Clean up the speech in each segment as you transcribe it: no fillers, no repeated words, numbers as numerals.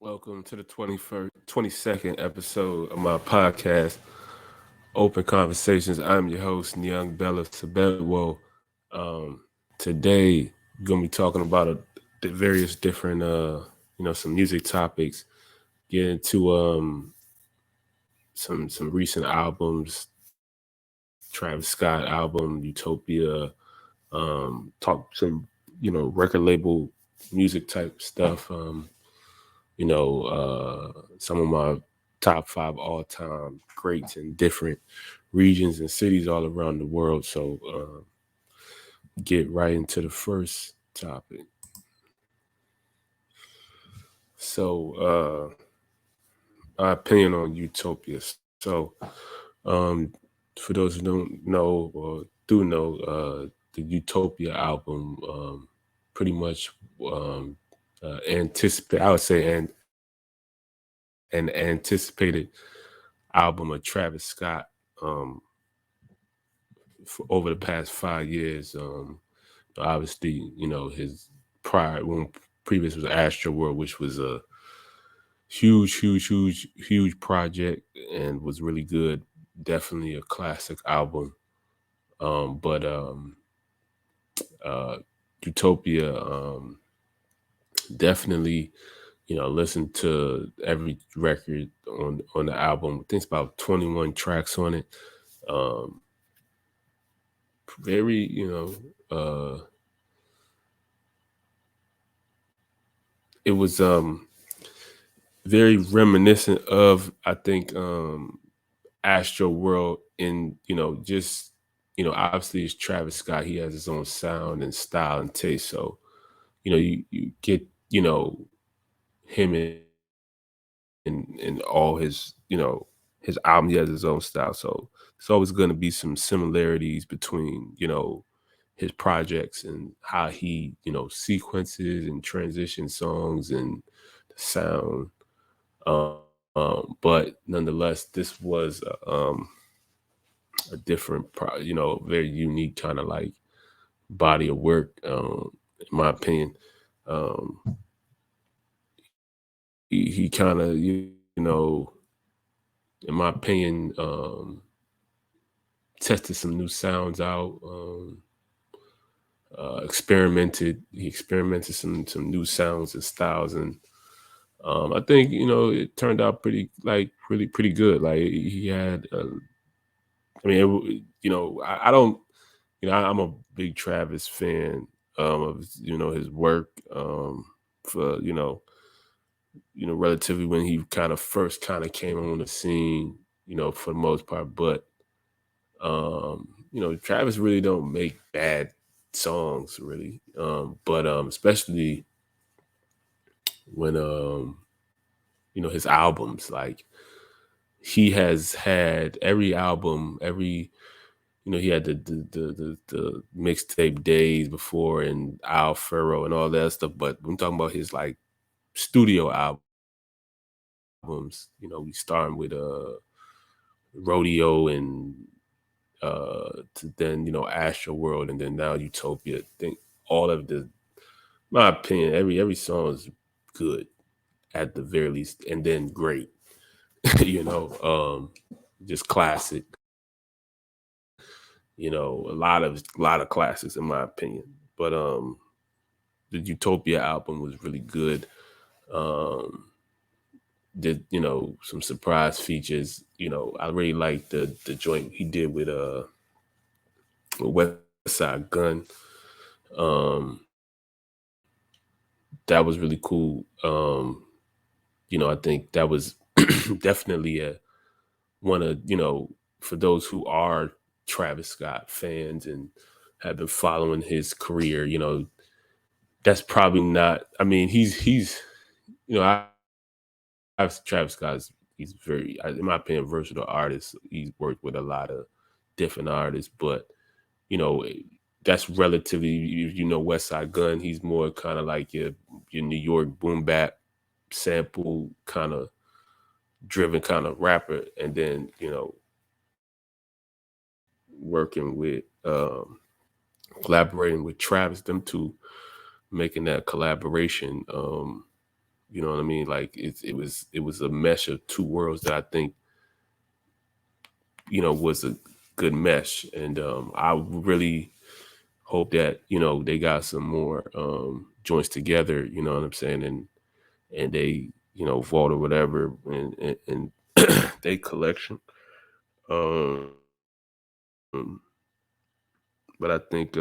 Welcome to the 22nd episode of my podcast, Open Conversations. I'm your host, Nyang Bella Sabedwo. Um, Today, we're going to be talking about the various different, some music topics, get into some recent albums, Travis Scott album, Utopia, talk some, record label music type stuff. Some of my top five all time greats in different regions and cities all around the world. So, get right into the first topic. So, my opinion on Utopia. So, um, for those who don't know or do know, the Utopia album pretty much anticipate. I would say an anticipated album of Travis Scott um, for over the past 5 years. Obviously, his prior one previous was Astroworld, which was a huge project and was really good. Definitely a classic album. But uh, Utopia, definitely, listen to every record on the album. I think it's about 21 tracks on it. Um, Very, it was very reminiscent of, I think, Astro World in, just, obviously it's Travis Scott. He has his own sound and style and taste. So, you get, him in all his album. He has his own style. So it's always going to be some similarities between, his projects and how he, sequences and transitions songs and the sound. But nonetheless, this was a different, very unique kind of like body of work, in my opinion. Um, he kind of, in my opinion, tested some new sounds out. He experimented some new sounds and styles, and I think it turned out pretty good. Like he had, I mean, I don't, I'm a big Travis fan of his work, for relatively when he kind of first kind of came on the scene, for the most part. But Travis really don't make bad songs really, but especially when his albums, like he has had every album, every he had the mixtape days before and Al Furrow and all that stuff. But I'm talking about his like studio albums. We starting with Rodeo and to then Astro World and then now Utopia. I think all of my opinion, every song is good at the very least, and then great. you know, just classic. A lot of classics in my opinion. But the Utopia album was really good. Um, did some surprise features. I really like the joint he did with West Side Gun. Um, that was really cool. I think that was definitely a one of for those who are Travis Scott fans and have been following his career. That's probably not. I mean, he's Travis Scott he's very, in my opinion, versatile artist. He's worked with a lot of different artists, but you know that's relatively. West Side Gun. He's more kind of like your New York boom bap sample kind of driven kind of rapper, and then working with collaborating with Travis, them two making that collaboration. You know what I mean? Like it was a mesh of two worlds that I think was a good mesh, and I really hope that they got some more joints together. You know what I'm saying? And they vault or whatever, and they collection. Um, but I think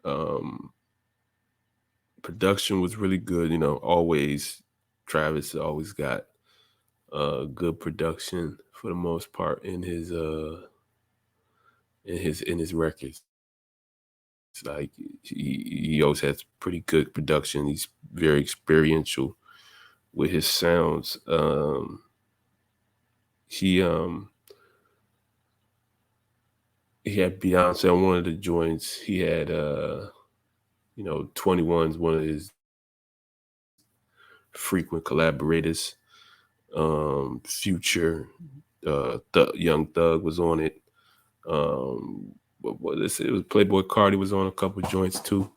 um, production was really good. Always Travis always got good production for the most part in his records. It's like he always has pretty good production. He's very experiential with his sounds. He he had Beyonce on one of the joints. He had 21's one of his frequent collaborators. Future, Young Thug was on it. What is it? It was Playboy Cardi was on a couple joints too.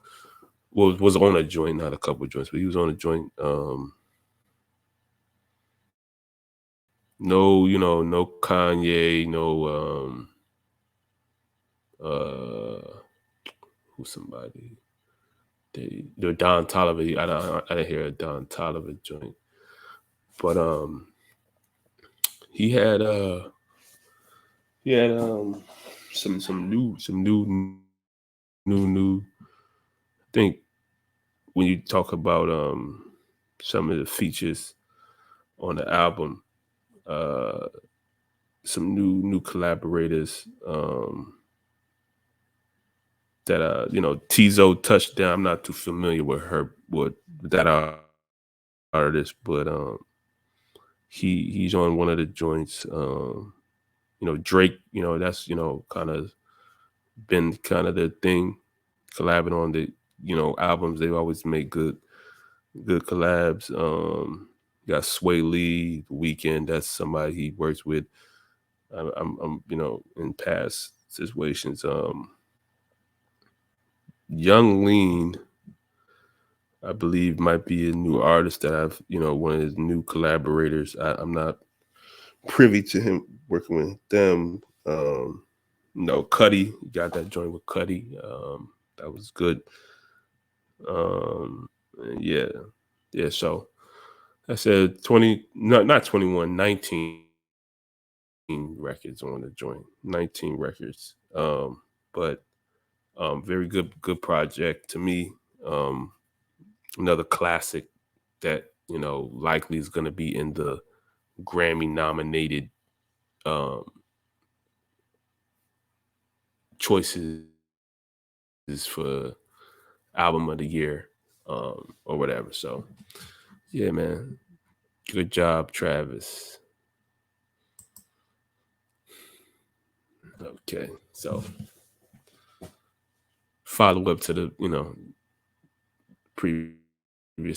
Well, was on a joint, not a couple joints, but he was on a joint. No, no Kanye, no uh who's somebody. The Don Toliver. I didn't hear a Don Toliver joint. But he had some new. I think when you talk about some of the features on the album, uh some new collaborators that Tizo Touchdown. I'm not too familiar with her with that artist, but he's on one of the joints. Drake, that's kind of been kind of the thing, collabing on the albums. They always make good collabs. You got Sway Lee, The Weeknd. That's somebody he works with. I'm in past situations. Young Lean, I believe, might be a new artist that I've one of his new collaborators. I'm not privy to him working with them. No, Cuddy, you got that joint with Cuddy. That was good. Um, yeah, yeah. So I said 20, not 21, 19 records on the joint, 19 records. But very good project to me. Um, Another classic that likely is going to be in the Grammy nominated um, choices for album of the year or whatever. So yeah, man, good job, Travis. Okay, so follow up to the previous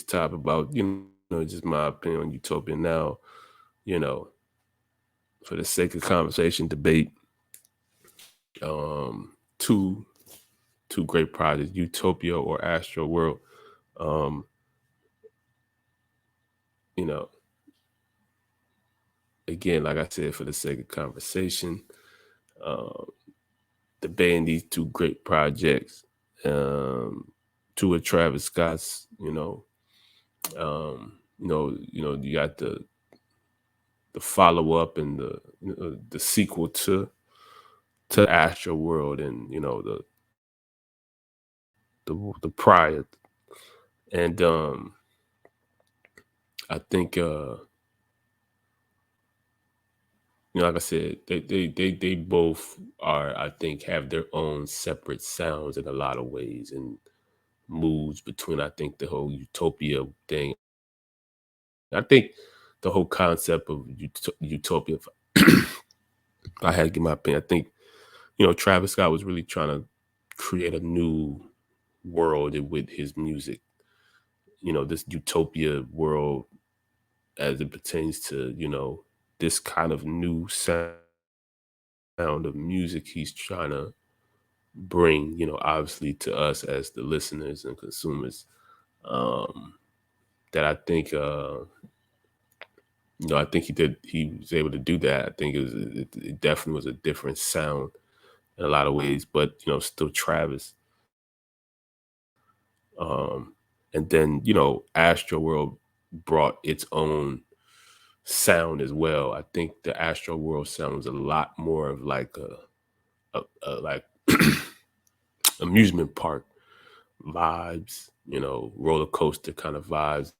topic about just my opinion on Utopia now. You know, for the sake of conversation, debate, two great projects, Utopia or Astroworld. Um, you know, again, like I said, for the sake of conversation, um, debating these two great projects, two of Travis Scott's, you got the follow up and the sequel to Astro World, and the prior, and I think like I said, they both are, I think, have their own separate sounds in a lot of ways and moods between, I think, the whole Utopia thing. I think the whole concept of Utopia, if I had to give my opinion, I think, Travis Scott was really trying to create a new world with his music. This Utopia world as it pertains to, this kind of new sound of music he's trying to bring, obviously to us as the listeners and consumers. um, that I think I think he was able to do that. I think it definitely was a different sound in a lot of ways, but still Travis. Um, and then Astro World brought its own sound as well. I think the Astro World sound was a lot more of like a like amusement park vibes, roller coaster kind of vibes.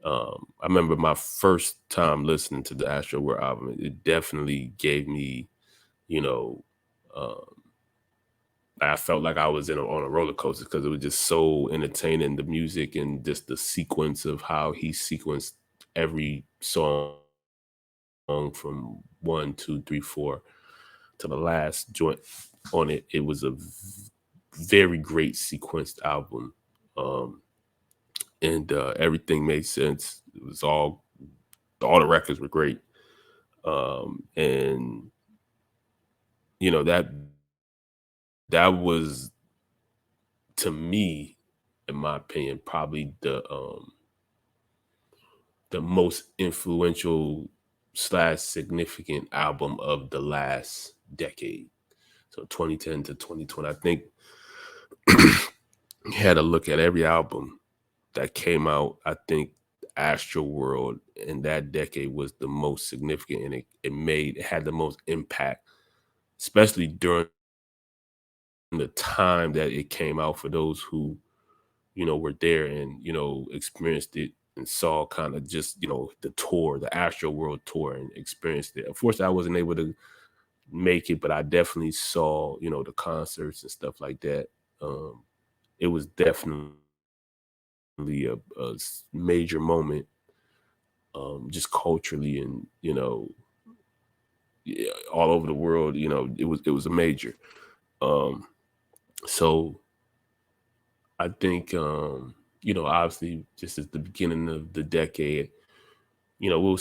I remember my first time listening to the Astro World album. It definitely gave me, you know, um, I felt like I was on a roller coaster because it was just so entertaining. The music and just the sequence of how he sequenced every song from one, two, three, four to the last joint on it. It was a very great sequenced album. Um, and everything made sense. It was all the records were great. And that was, to me, in my opinion, probably the most influential slash significant album of the last decade. So 2010 to 2020. I think you had to look at every album that came out. I think Astro World in that decade was the most significant, and it had the most impact, especially during the time that it came out, for those who were there and experienced it and saw kind of just the tour, the Astro World tour, and experienced it. Unfortunately, I wasn't able to make it, but I definitely saw the concerts and stuff like that. Um, it was definitely a major moment, just culturally, and yeah, all over the world. It was a major. Um, so I think obviously, just at the beginning of the decade, we'll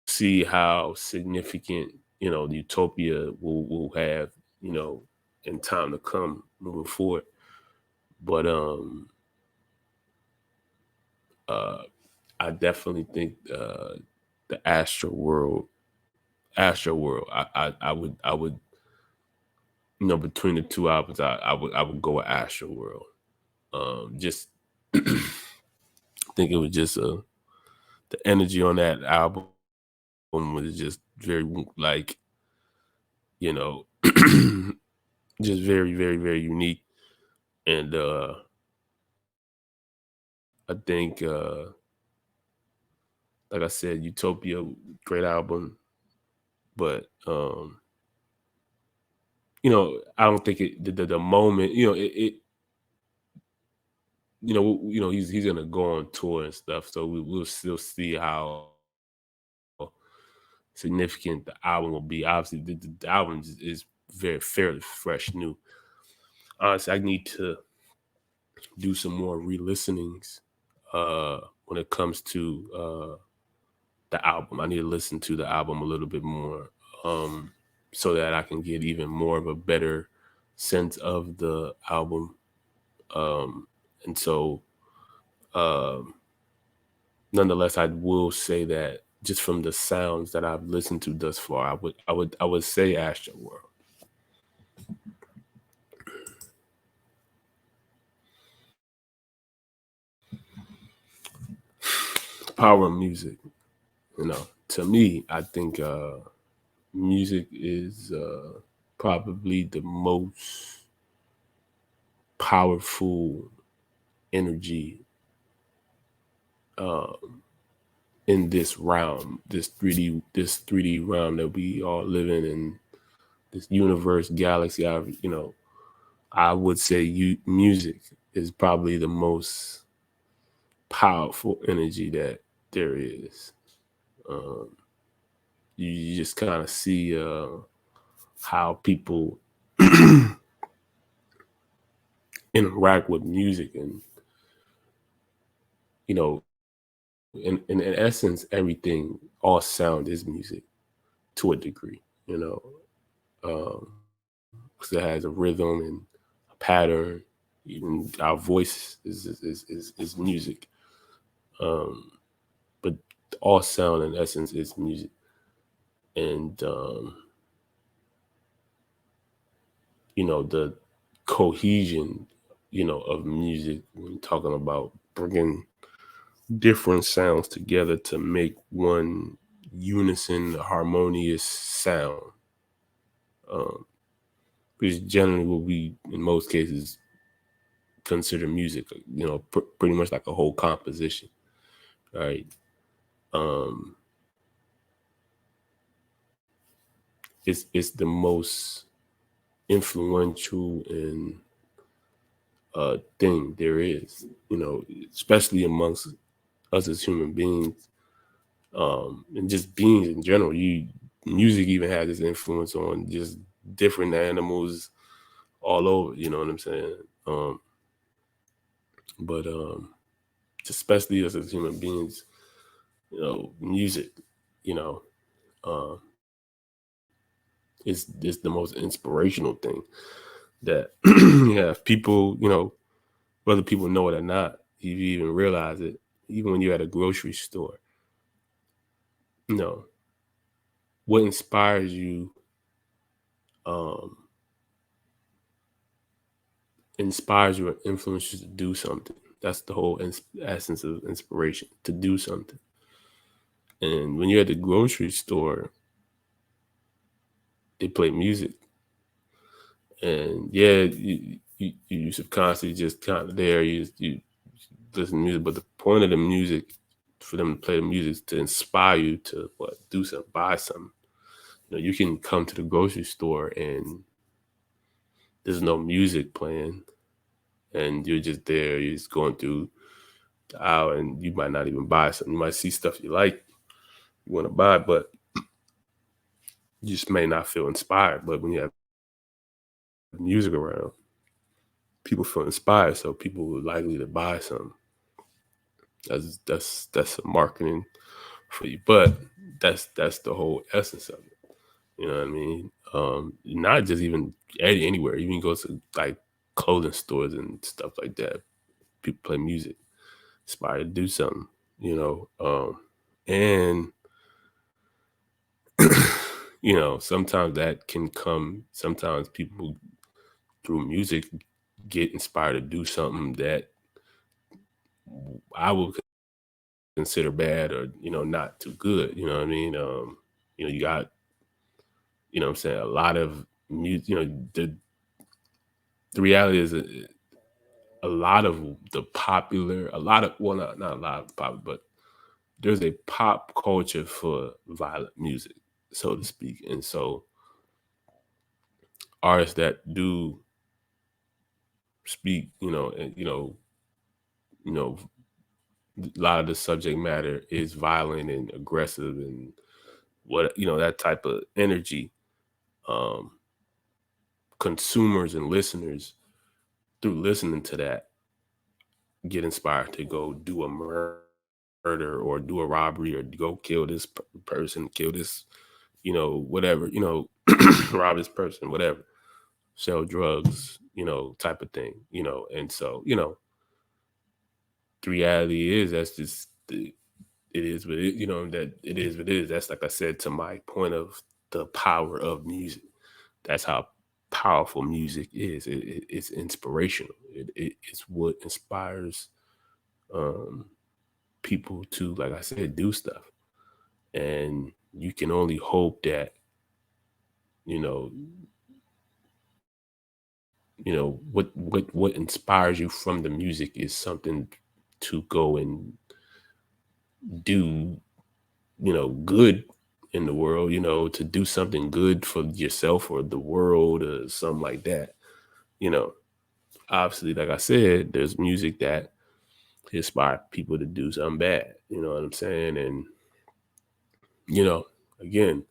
see how significant the Utopia will have you know in time to come moving forward. But uh, I definitely think the Astro World. I would between the two albums, I would go with Astro World. Just think it was just the energy on that album was just very like you know just very, very, very unique. And I think like I said, Utopia, great album, but I don't think the moment, he's gonna go on tour and stuff, so we'll still see how significant the album will be. Obviously, the album is very fairly fresh, new. Honestly, I need to do some more re-listenings when it comes to the album. I need to listen to the album a little bit more, um, so that I can get even more of a better sense of the album. And so, um, nonetheless, I will say that just from the sounds that I've listened to thus far, I would say Astro World. Power of music. To me, I think music is probably the most powerful energy uh, in this realm, this 3D realm that we all live in this universe, galaxy. I would say music is probably the most powerful energy that there is. Um, you just kind of see how people interact with music, and you know, in essence, everything, all sound is music to a degree. Um, 'cause it has a rhythm and a pattern. Even our voice is music. Um, but all sound in essence is music. And the cohesion, of music when talking about bringing different sounds together to make one unison, harmonious sound. Um, which is generally what we, in most cases, consider music. Pretty much like a whole composition, right? Um, it's the most influential and thing there is. Especially amongst us as human beings, and just beings in general. Music even has this influence on just different animals all over. You know what I'm saying? Um, but especially us as human beings, music, you know, uh, is the most inspirational thing that you have people, whether people know it or not, if you even realize it, even when you're at a grocery store, you know, what um, inspires you or influences you to do something. That's the whole essence of inspiration, to do something. And when you're at the grocery store, they play music. And yeah, you subconsciously just kind of there, you listen to music, but the point of the music, for them to play the music, is to inspire you to do something, buy something. You can come to the grocery store and there's no music playing, and you're just there, you're just going through the aisle, and you might not even buy something. You might see stuff you like, you want to buy, but you just may not feel inspired. But when you have music around, people feel inspired, so people are likely to buy something. That's a marketing for you, but that's the whole essence of it. You know what I mean? Not just even anywhere. You can go to like clothing stores and stuff like that. People play music, inspired to do something. And sometimes that can come. Sometimes people through music get inspired to do something that I would consider bad, or not too good. You know what I mean? You got, what I'm saying, a lot of music. The reality is that a lot of a lot of, well, not a lot of pop, but there's a pop culture for violent music, so to speak. And so artists that do speak, and you know, a lot of the subject matter is violent and aggressive, and that type of energy. Um, Consumers and listeners, through listening to that, get inspired to go do a murder or do a robbery or go kill this person, kill this, whatever, rob this person, whatever, sell drugs, type of thing, and so, the reality is that's just it is what it, that it is what it is. That's, like I said, to my point of the power of music. That's how powerful music is. It's inspirational. It's what inspires um, people to, like I said, do stuff. And you can only hope that, you know, what inspires you from the music is something to go and do, good in the world, to do something good for yourself or the world or something like that. You know, Obviously, like I said, there's music that inspire people to do something bad. You know what I'm saying? And, you know, again,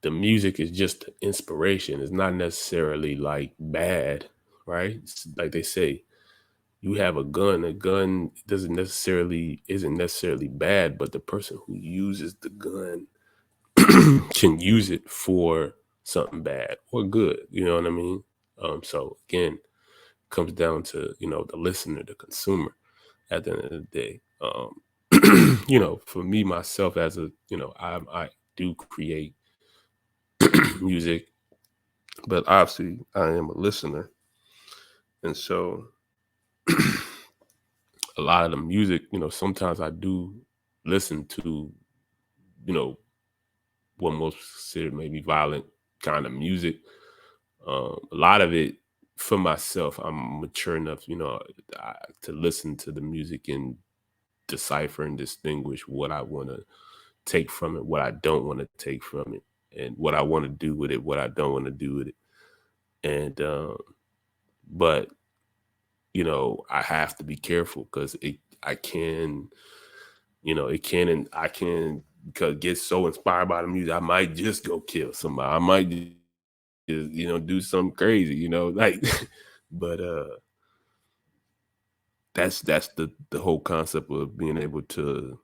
the music is just inspiration. It's not necessarily like bad, right? It's like they say, you have a gun. A gun isn't necessarily bad, but the person who uses the gun can use it for something bad or good. You know what I mean? So again, comes down to, the listener, the consumer at the end of the day. For me myself as I do create music, but obviously I am a listener. And so a lot of the music, sometimes I do listen to, you know, what most considered maybe violent kind of music. A lot of it for myself, I'm mature enough, to listen to the music and decipher and distinguish what I want to take from it, what I don't want to take from it, and what I want to do with it, what I don't want to do with it. And but I have to be careful because I can, it can, and I can, because get so inspired by the music, I might just go kill somebody. I might just, do something crazy, like, but that's the whole concept of being able to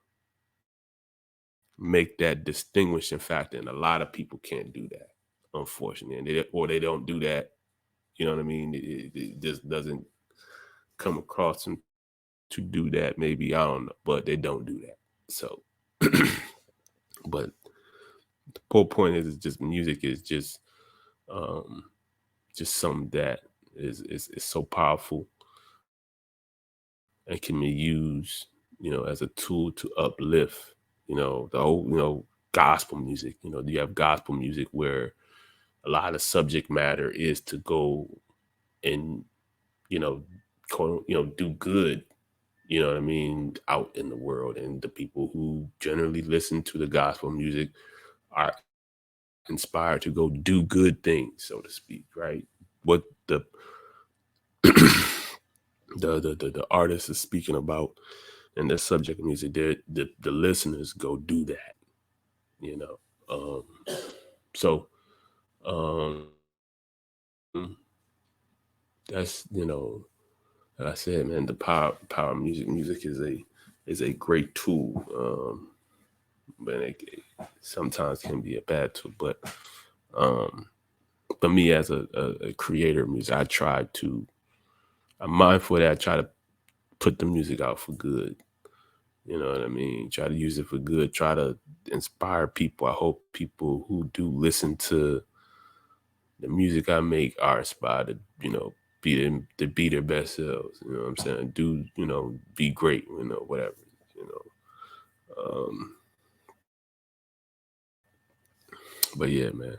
make that distinguishing factor, and a lot of people can't do that, unfortunately, and they don't do that. You know what I mean? It just doesn't come across them to do that. Maybe I don't know, but they don't do that. So, but the whole point is just music is um, just something that is so powerful and can be used, as a tool to uplift, the whole, gospel music. You have gospel music where a lot of subject matter is to go and, you know, do good, what I mean, out in the world. And the people who generally listen to the gospel music are inspired to go do good things, so to speak, right? What the the artist is speaking about and the subject of music, the listeners go do that, you know. Um, so um, that's like I said, man, the power of music. Music is a great tool, but it sometimes can be a bad tool. But um, for me as a creator of music, I'm mindful that I try to put the music out for good. You know what I mean? Try to use it for good. Try to inspire people. I hope people who do listen to the music I make are inspired to, be their best selves. You know what I'm saying? Do, be great, whatever, you know. But yeah, man.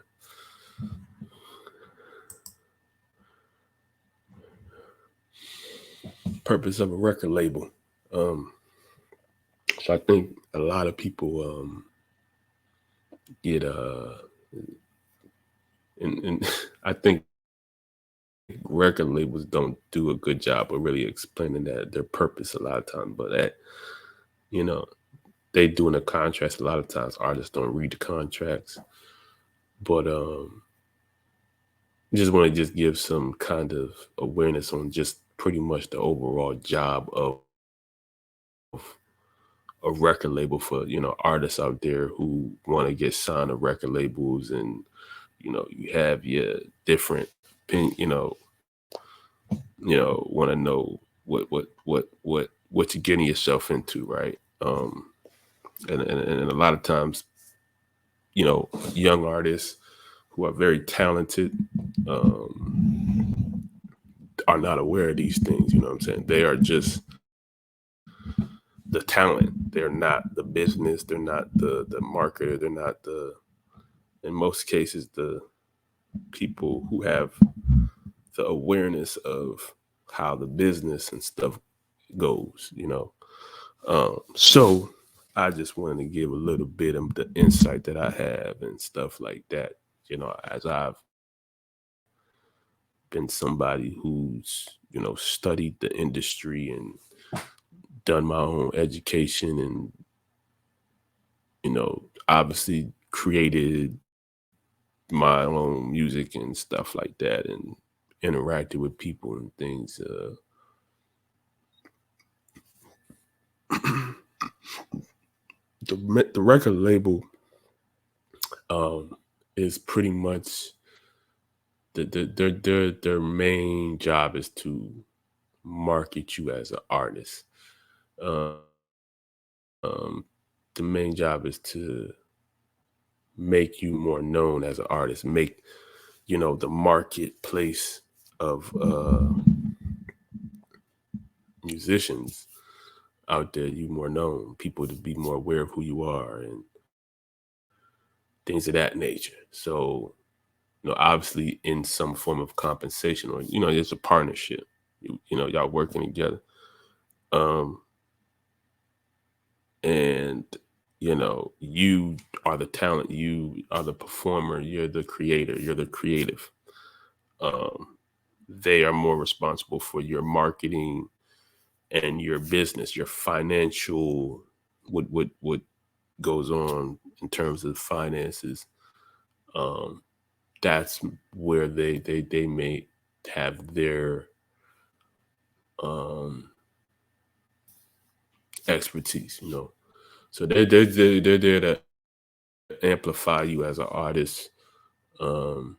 Purpose of a record label. Um, so I think a lot of people get and I think record labels don't do a good job of really explaining that their purpose a lot of times. But you know, they do in the contracts. A lot of times artists don't read the contracts. But just want to just give some kind of awareness on just pretty much the overall job of a record label for, artists out there who want to get signed to record labels. And you have your different want to know what you're getting yourself into, right? And a lot of times, young artists who are very talented are not aware of these things. You know what I'm saying? They are just the talent. They're not the business. They're not the marketer. They're not in most cases, the people who have the awareness of how the business and stuff goes, So I just wanted to give a little bit of the insight that I have and stuff like that, as I've been somebody who's, studied the industry and done my own education and, obviously created my own music and stuff like that and interacted with people and things. The record label um, is pretty much their main job is to market you as an artist. Um, the main job is to make you more known as an artist, make the marketplace of musicians out there you more known, people to be more aware of who you are and things of that nature. So obviously in some form of compensation, or it's a partnership. Y'all working together, um, and you are the talent, you are the performer, you're the creator, you're the creative. Um, they are more responsible for your marketing and your business, your financial, what goes on in terms of finances. Um, that's where they may have their um expertise. So they're there to amplify you as an artist. um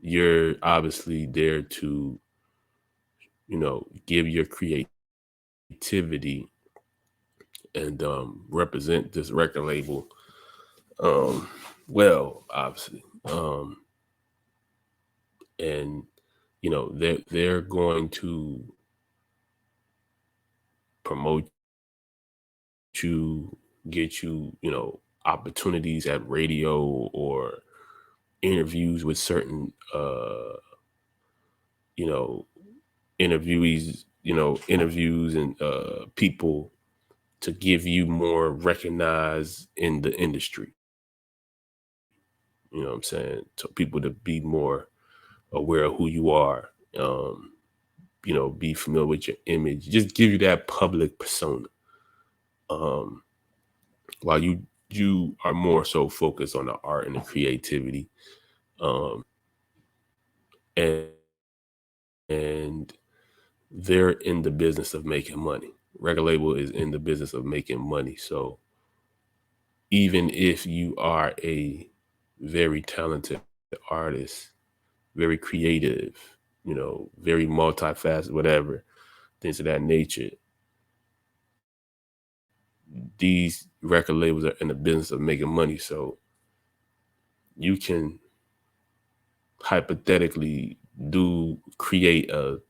you're obviously there to give your creativity and represent this record label um well, obviously. And they're going to promote you, get you, opportunities at radio or interviews with certain you know, interviewees, interviews and people to give you more recognized in the industry. You know what I'm saying? So people to be more aware of who you are, be familiar with your image, just give you that public persona. Um, while you are more so focused on the art and the creativity. Um, and and they're in the business of making money. Record label is in the business of making money. So even if you are a very talented artist, very creative, very multifaceted, whatever, things of that nature, these record labels are in the business of making money. So you can hypothetically create a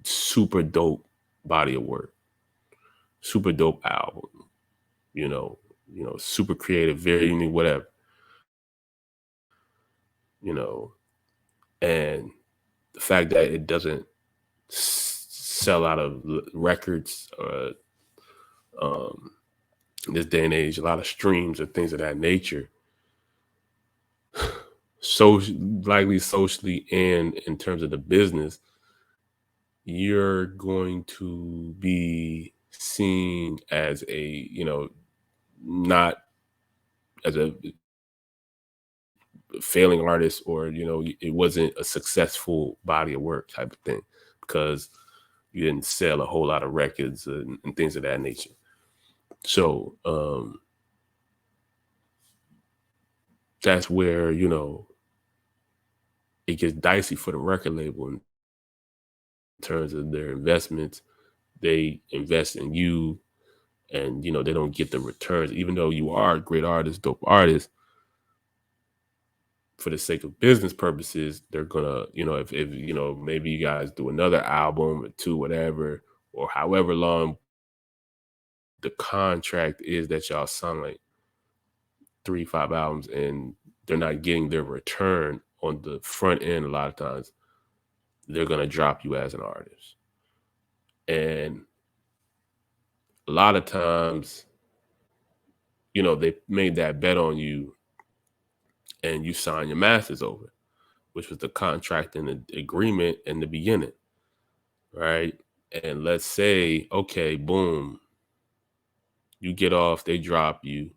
super dope body of work, super dope album, you know, super creative, very unique, whatever, you know, and the fact that it doesn't sell out of records, um, in this day and age, a lot of streams and things of that nature, so likely socially and in terms of the business, you're going to be seen as a, not as a failing artist, or it wasn't a successful body of work type of thing, because you didn't sell a whole lot of records and things of that nature. So that's where it gets dicey for the record label in terms of their investments. They invest in you, and they don't get the returns, even though you are a great artist, dope artist. For the sake of business purposes, they're gonna, if maybe you guys do another album or two, whatever, or however long the contract is that y'all sign, like 3, 5 albums, and they're not getting their return on the front end, a lot of times they're gonna drop you as an artist. And a lot of times, they made that bet on you, and you sign your masters over, which was the contract and the agreement in the beginning, right? And let's say, okay, boom, you get off, they drop you,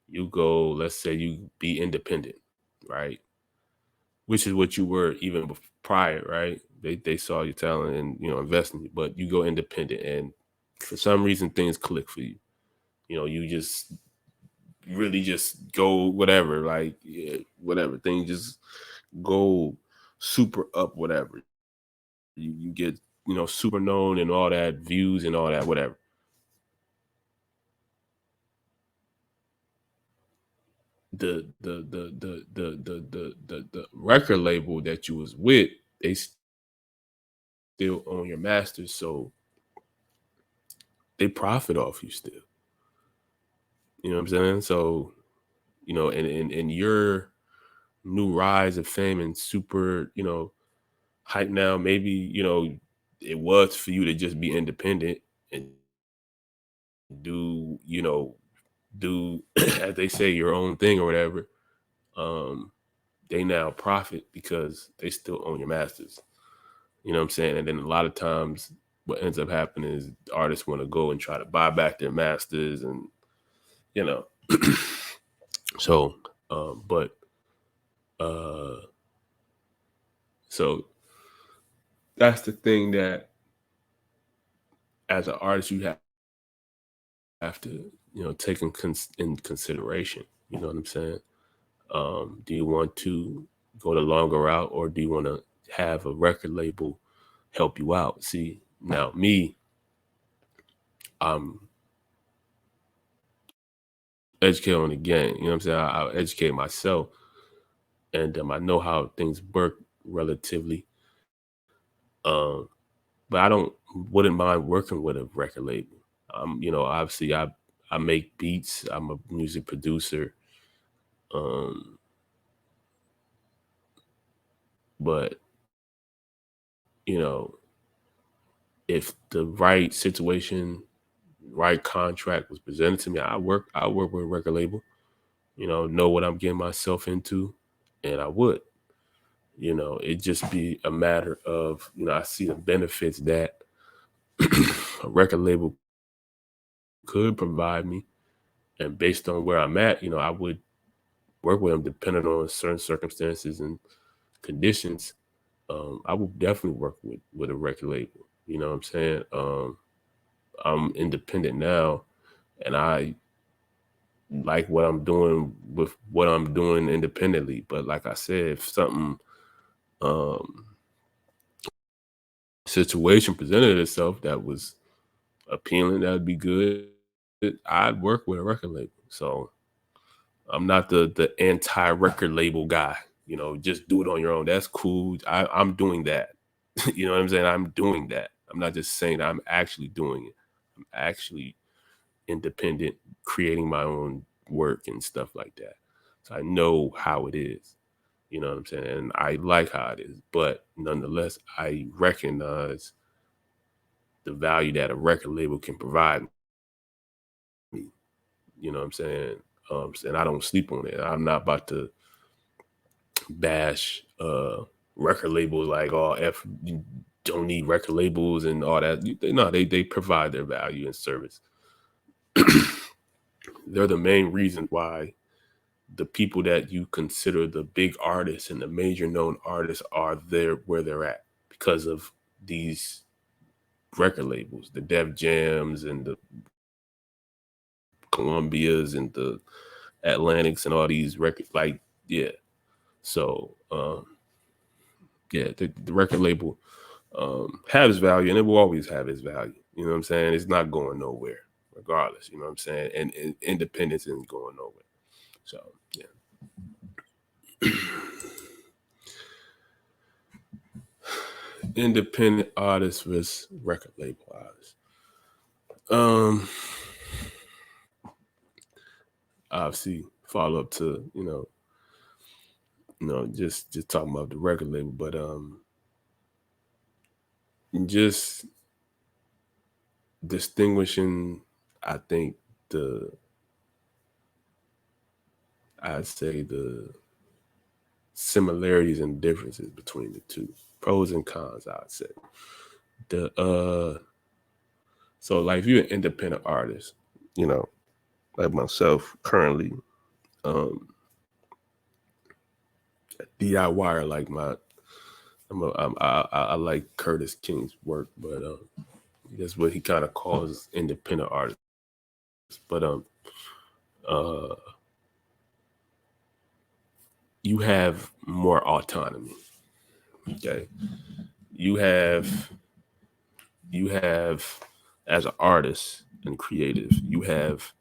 you go, let's say you be independent, right? Which is what you were even prior, right? They saw your talent and invest in you, but you go independent, and for some reason things click for you. You just really just go whatever, like, yeah, whatever, things just go super up whatever. You get, super known and all that views and all that whatever. The record label that you was with, they still own your masters, so they profit off you still. You know what I'm saying? So, and your new rise of fame and super, hype now, maybe, it was for you to just be independent and do, do as they say, your own thing or whatever. Um, they now profit because they still own your masters. You know what I'm saying? And then a lot of times what ends up happening is artists want to go and try to buy back their masters and, you know. So, but uh so that's the thing that as an artist you have to, take in consideration. You know what I'm saying? Do you want to go the longer route, or do you want to have a record label help you out? See, now me, I'm educated on the game. You know what I'm saying? I educate myself, and I know how things work relatively. Um, but I don't wouldn't mind working with a record label. Obviously I make beats. I'm a music producer. Um, but you know, if the right situation, right contract was presented to me, I work with a record label, know what I'm getting myself into, and I would. It just be a matter of, I see the benefits that a record label could provide me. And based on where I'm at, I would work with them depending on certain circumstances and conditions. I would definitely work with a record label. You know what I'm saying? I'm independent now, and I like what I'm doing with what I'm doing independently. But like I said, if something um situation presented itself that was appealing, that'd be good. I'd work with a record label. So I'm not the anti record label guy. Just do it on your own. That's cool. I'm doing that. You know what I'm saying? I'm doing that. I'm not just saying I'm actually doing it. I'm actually independent, creating my own work and stuff like that. So I know how it is. You know what I'm saying? And I like how it is. But nonetheless, I recognize the value that a record label can provide me. You know what I'm saying? And I don't sleep on it. I'm not about to bash record labels like, oh, you don't need record labels and all that. No, they provide their value and service. They're the main reason why the people that you consider the big artists and the major known artists are there where they're at, because of these record labels, the Def Jams and the Columbias and the Atlantics and all these records. Like, yeah. So, yeah, the record label has value, and it will always have its value. You know what I'm saying? It's not going nowhere, regardless. You know what I'm saying? And independence isn't going nowhere. So, yeah. Independent artists versus record label artists. Um, Obviously, follow up to just talking about the record label, but just distinguishing, I think the I'd say the similarities and differences between the two, pros and cons. I'd say the so like if you're an independent artist, you know, like myself currently, um, DIY like I like Curtis King's work, but that's what he kind of calls independent artists. But uh, you have more autonomy. Okay. You have you have as an artist and creative, you have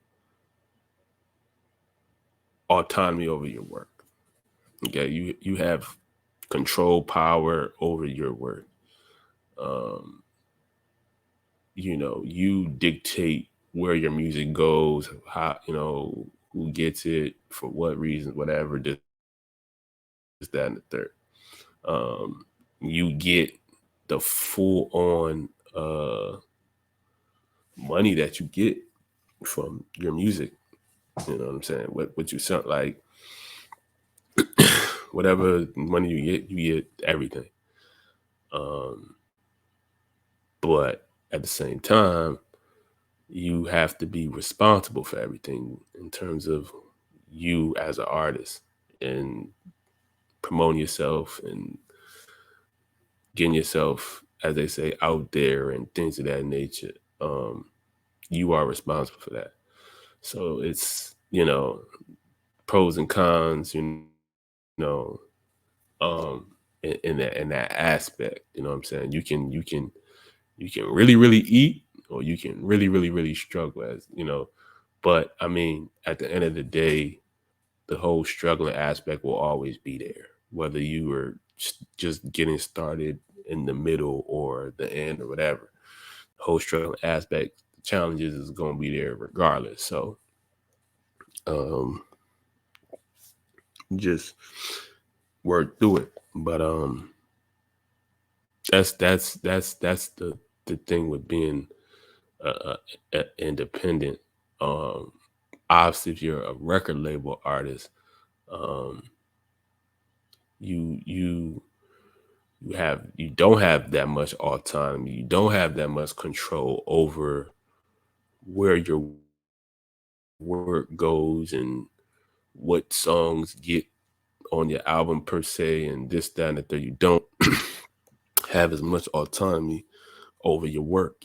autonomy over your work. Okay. You have control power over your work. Um, you dictate where your music goes, how, who gets it, for what reasons, whatever, this, that, and the third. Um, you get the full on money that you get from your music. You know what I'm saying? What you sound like, whatever money you get everything. Um, but at the same time, you have to be responsible for everything in terms of you as an artist and promoting yourself and getting yourself, as they say, out there and things of that nature. You are responsible for that. So it's, pros and cons, know, in that aspect. You know what I'm saying? You can really, really eat, or you can really, really, really struggle, but I mean, at the end of the day, the whole struggling aspect will always be there, whether you are just getting started in the middle or the end or whatever. The whole struggling aspect, challenges is going to be there regardless. So, um, just work through it. But that's the thing with being independent. Um, Obviously, if you're a record label artist, um, you you don't have that much autonomy. You don't have that much control over where your work goes and what songs get on your album per se, and this, that, and the third. You don't have as much autonomy over your work.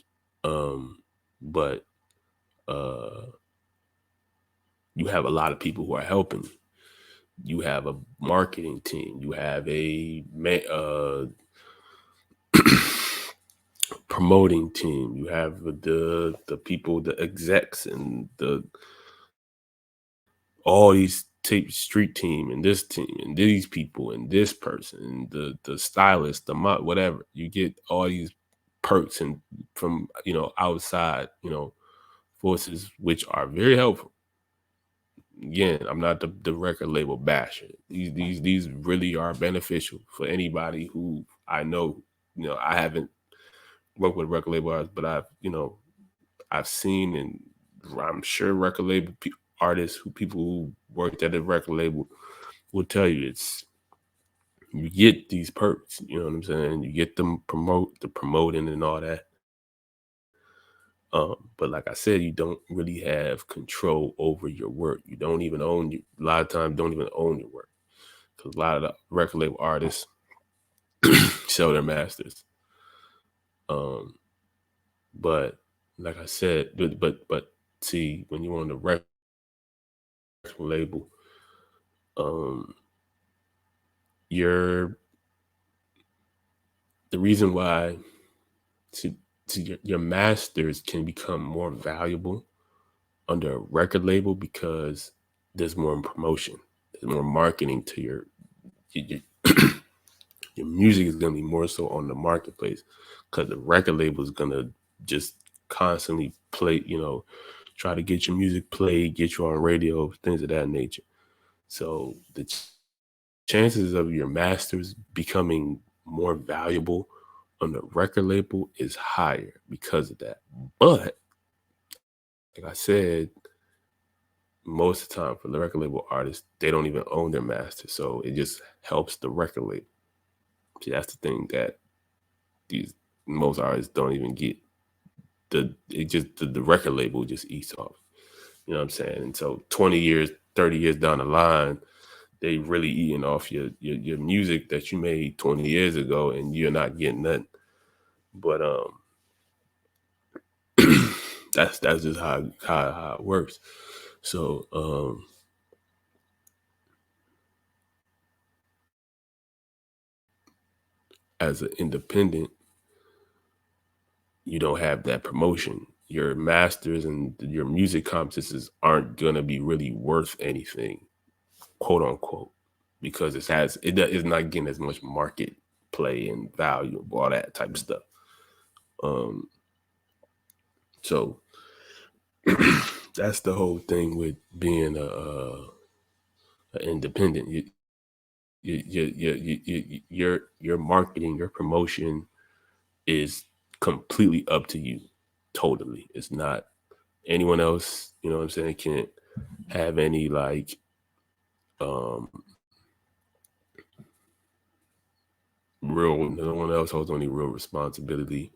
But uh, you have a lot of people who are helping you. You have a marketing team. You have a promoting team. You have the people, the execs, and the all these street team and this team and these people and this person and the stylist, whatever. You get all these perks and from outside forces, which are very helpful. Again, I'm not the record label basher. These really are beneficial for anybody who I know. I haven't worked with record label artists, but I've seen, and I'm sure record label artists, people who worked at a record label will tell you, it's you get these perks. You know what I'm saying? You get them the promoting and all that. But like I said, you don't really have control over your work. You don't even own a lot of times don't even own your work, because a lot of the record label artists sell their masters. Um, but like I said, but see, when you're on the record label, um, you're the reason why to, your masters can become more valuable under a record label, because there's more promotion, there's more marketing to your, your music is going to be more so on the marketplace, because the record label is going to just constantly play, try to get your music played, get you on radio, things of that nature. So the chances of your masters becoming more valuable on the record label is higher because of that. But like I said, most of the time for the record label artists, they don't even own their master. So it just helps the record label. See, that's the thing that these most artists don't even get. The record label just eats off. You know what I'm saying? And so 20 years, 30 years down the line, they really eating off your music that you made 20 years ago, and you're not getting nothing. But that's just how it works. So as an independent, you don't have that promotion. Your masters and your music competitions aren't gonna be really worth anything, quote unquote, because it's not getting as much market play and value, all that type of stuff. Um, so that's the whole thing with being a independent. Your marketing, your promotion is completely up to you. Totally, it's not anyone else. You know what I'm saying? Can't have any like um real. No one else holds any real responsibility.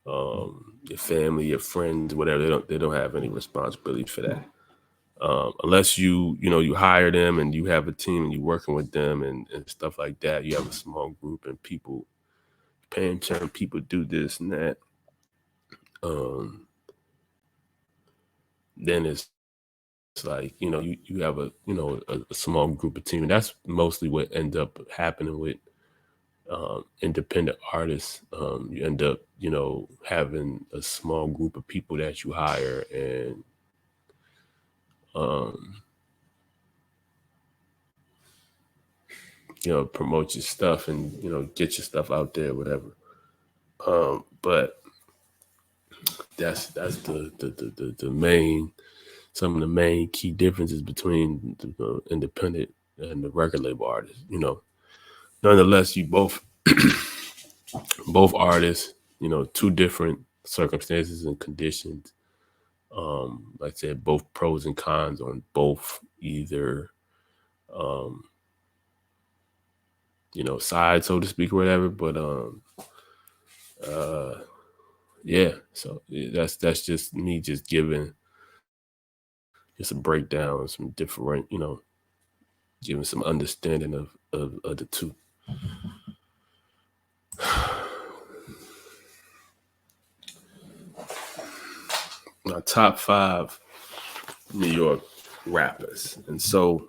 Your family, your friends, whatever. They don't have any responsibility for that. Unless you hire them and you have a team and you're working with them and stuff like that. You have a small group and people paying certain people do this and that. Um, then it's like you have a small group of team. And that's mostly what end up happening with independent artists. You end up having a small group of people that you hire and um, promote your stuff and get your stuff out there, whatever. But that's the main some of the main key differences between the independent and the record label artists. Nonetheless, you both artists, two different circumstances and conditions. Like I said, both pros and cons on both either side, so to speak, or whatever. But uh yeah, so that's just me just giving just a breakdown, some different, giving some understanding of the two. My top 5 New York rappers. And so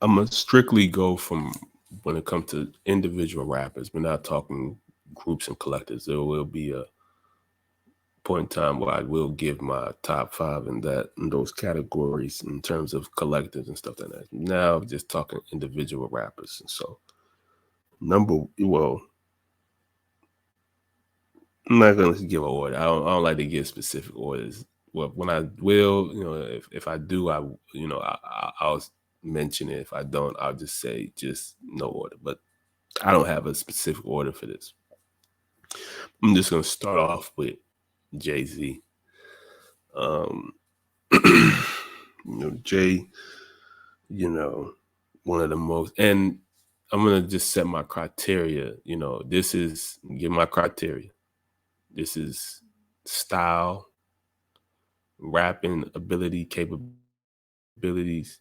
I'm going to strictly go from when it comes to individual rappers. We're not talking groups and collectives. There will be a point in time where I will give my top 5 in those categories in terms of collectives and stuff like that. Now, just talking individual rappers. And so, well, I'm not going to give an order. I don't like to give specific orders. Well, when I will, if I do, I'll mention it. If I don't, I'll just say just no order. But I don't have a specific order for this. I'm just going to start off with Jay-Z. Jay, one of the most, and I'm going to just set my criteria. Give my criteria. This is style, rapping ability, capabilities,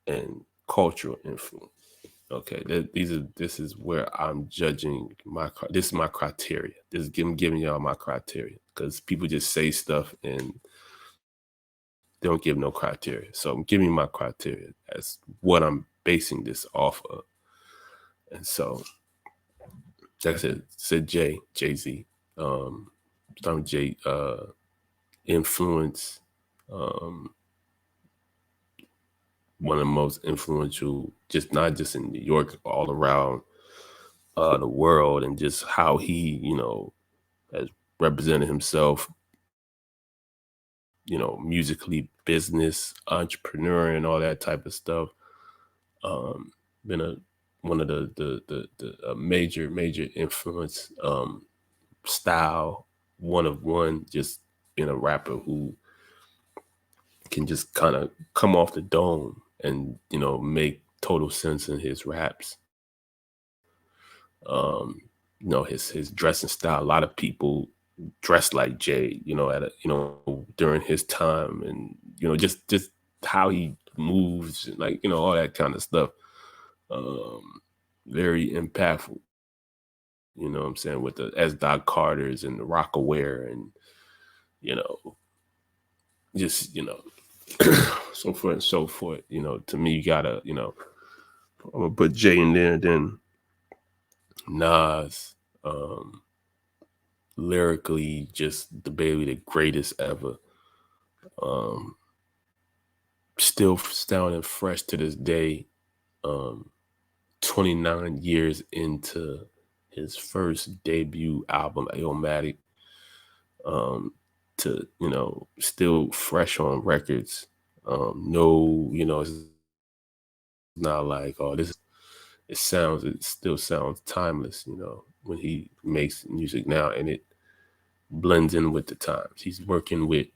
and cultural influence. Okay, this is where I'm judging this is my criteria. I'm giving y'all my criteria because people just say stuff and they don't give no criteria. So I'm giving you my criteria as what I'm basing this off of. And so, like I said Jay-Z, starting Jay, influence, one of the most influential, just not just in New York, all around the world, and just how he, has represented himself, musically, business, entrepreneur, and all that type of stuff. Been one of the major influence, style, one of one, just being a rapper who can just kind of come off the dome and make total sense in his raps. His dressing style. A lot of people dress like Jay, during his time, and just how he moves, and like all that kind of stuff. Very impactful. You know what I'm saying, with the S. Doc Carters and the Rockaware, and just so forth and so forth. To me, you gotta I'm gonna put Jay in there, and then Nas, um, lyrically, just the baby, the greatest ever. Um, Still sounding fresh to this day. Um, 29 years into his first debut album, Aomatic, to, still fresh on records. No, it's not like, oh, it still sounds timeless, when he makes music now, and it blends in with the times. He's worked with,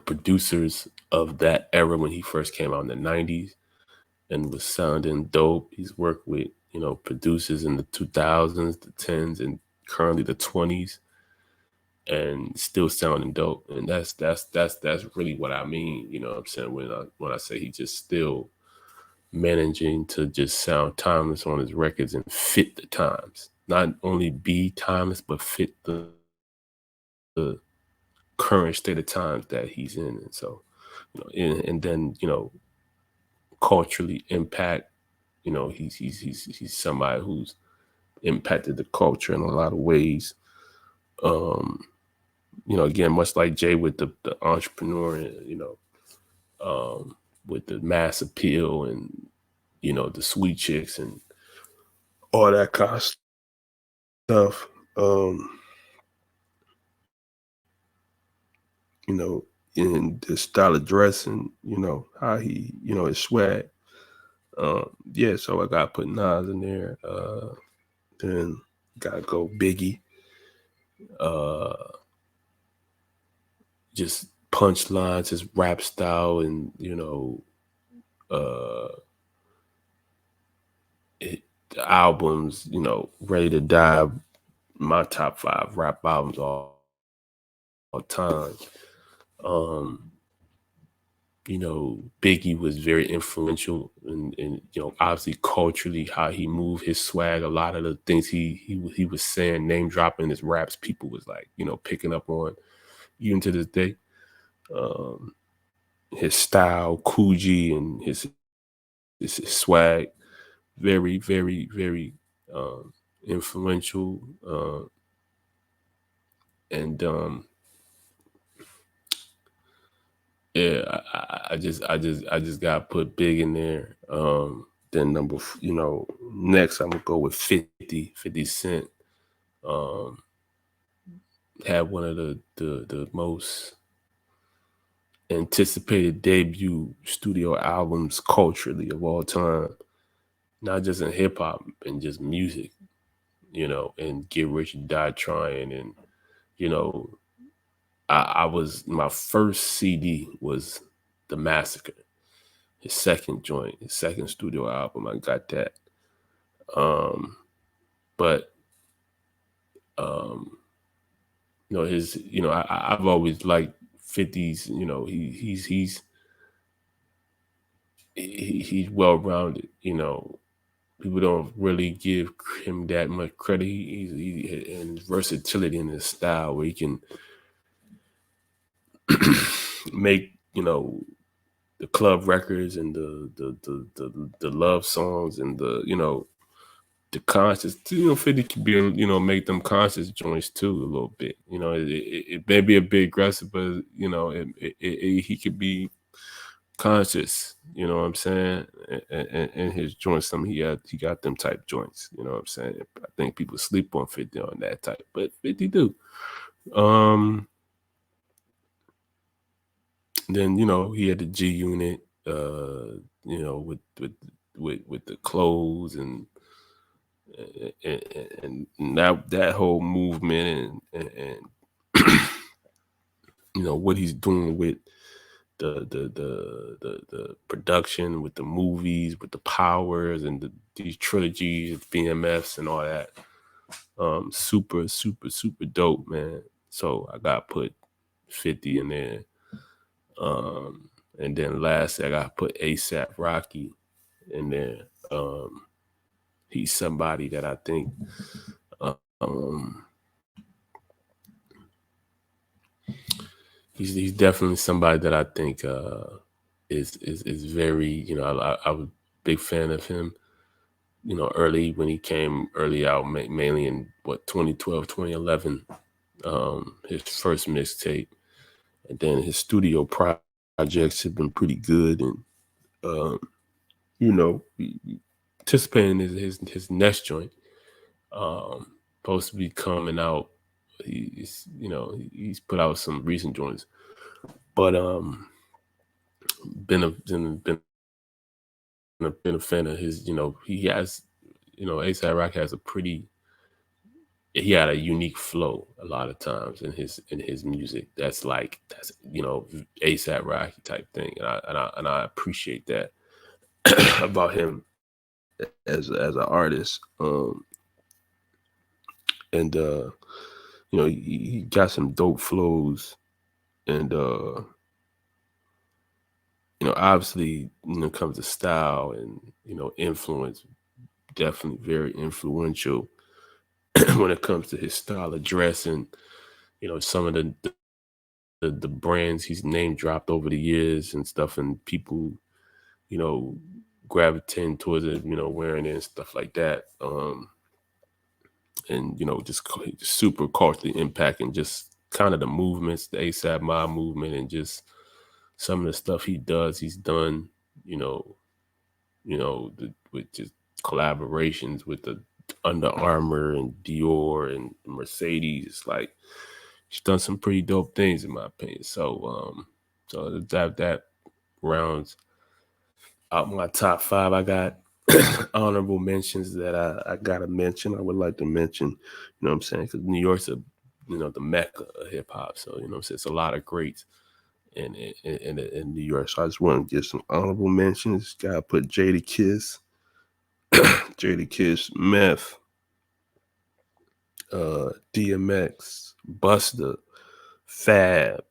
producers of that era when he first came out in the 90s and was sounding dope. He's worked with, producers in the 2000s, the 10s, and currently the 20s, and still sounding dope. And that's really what I mean. You know what I'm saying? When I say he just still managing to just sound timeless on his records and fit the times. Not only be timeless, but fit the current state of times that he's in. And so, and then, culturally impact, he's somebody who's impacted the culture in a lot of ways. Um, again, much like Jay with the entrepreneur, and, with the mass appeal and, the sweet chicks and all that kind of stuff. You know, in the style of dressing, how he, his swag. Yeah, so I gotta put Nas in there. Then gotta go Biggie. Uh, just punchlines, his rap style, and uh, the albums. Ready to Die. My top 5 rap albums all time. Um, Biggie was very influential, and obviously culturally, how he moved his swag. A lot of the things he was saying, name dropping his raps, people was like, picking up on even to this day. Um, his style, Coogee, and his swag, very, very, very influential. And Yeah, I just gotta put Big in there. Then next I'm gonna go with 50 Cent. Um, had one of the most anticipated debut studio albums culturally of all time, not just in hip hop and just music, and Get Rich or Die Trying, and you know, I was my first CD was The Massacre. His second joint, his second studio album. I got that. Um, but um, his, I've always liked 50's. He's well rounded. People don't really give him that much credit. And versatility in his style, where he can make the club records and the love songs and the conscious, 50 could be, make them conscious joints too a little bit. It may be a bit aggressive, but he could be conscious. You know what I'm saying? And his joints, he got them type joints. You know what I'm saying? I think people sleep on 50 on that type, but 50 do. Then he had the G Unit, with the clothes and that whole movement and what he's doing with the production, with the movies, with the powers and these trilogies, BMFs and all that. Super, super, super dope, man. So I got put 50 in there. And then lastly, I got put ASAP Rocky in there. He's somebody that I think um, he's definitely somebody that I think is very, I was a big fan of him, early when he came early out, mainly in what 2012, 2011, his first mixtape, and then his studio projects have been pretty good, and um, anticipating his next joint, supposed to be coming out. He's put out some recent joints, but been a fan of his. He has, ASAP Rock has a pretty he had a unique flow a lot of times in his music. That's ASAP Rocky type thing, and I appreciate that about him as an artist. And he got some dope flows, and obviously comes to style and influence, definitely very influential when it comes to his style of dressing. Some of the brands he's name dropped over the years and stuff, and people you know gravitating towards it, wearing it and stuff like that. And just super culturally impacting, just kind of the movements, the ASAP Mob movement, and just some of the stuff he's done, you know, with just collaborations with the Under Armour and Dior and Mercedes. It's like she's done some pretty dope things in my opinion. So that rounds out my top five. I got honorable mentions that I gotta mention. I would like to mention, what I'm saying, because New York's the mecca of hip hop. So what I'm saying, it's a lot of greats in New York. So I just want to get some honorable mentions. Gotta put Jada Kiss, Jada Kiss, Meth, DMX, Busta, Fab,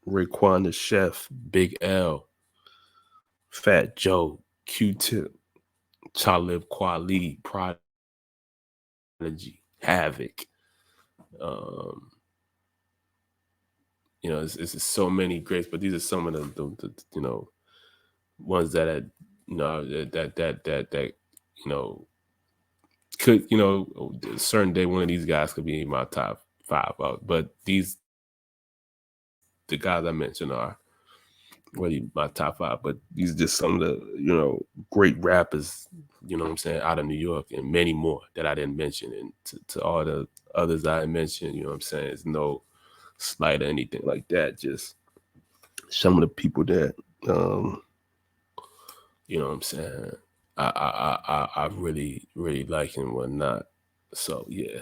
Raekwon the Chef, Big L, Fat Joe, Q-Tip, Talib Kweli, Prodigy, Havoc. Um, it's just so many greats, but these are some of the ones that had, that could, a certain day one of these guys could be in my top five. But the guys I mentioned are really my top five. But these are just some of the great rappers, what I'm saying, out of New York, and many more that I didn't mention. And to all the others I mentioned, what I'm saying, it's no slight or anything like that. Just some of the people that what I'm saying, I really really like and whatnot. So yeah.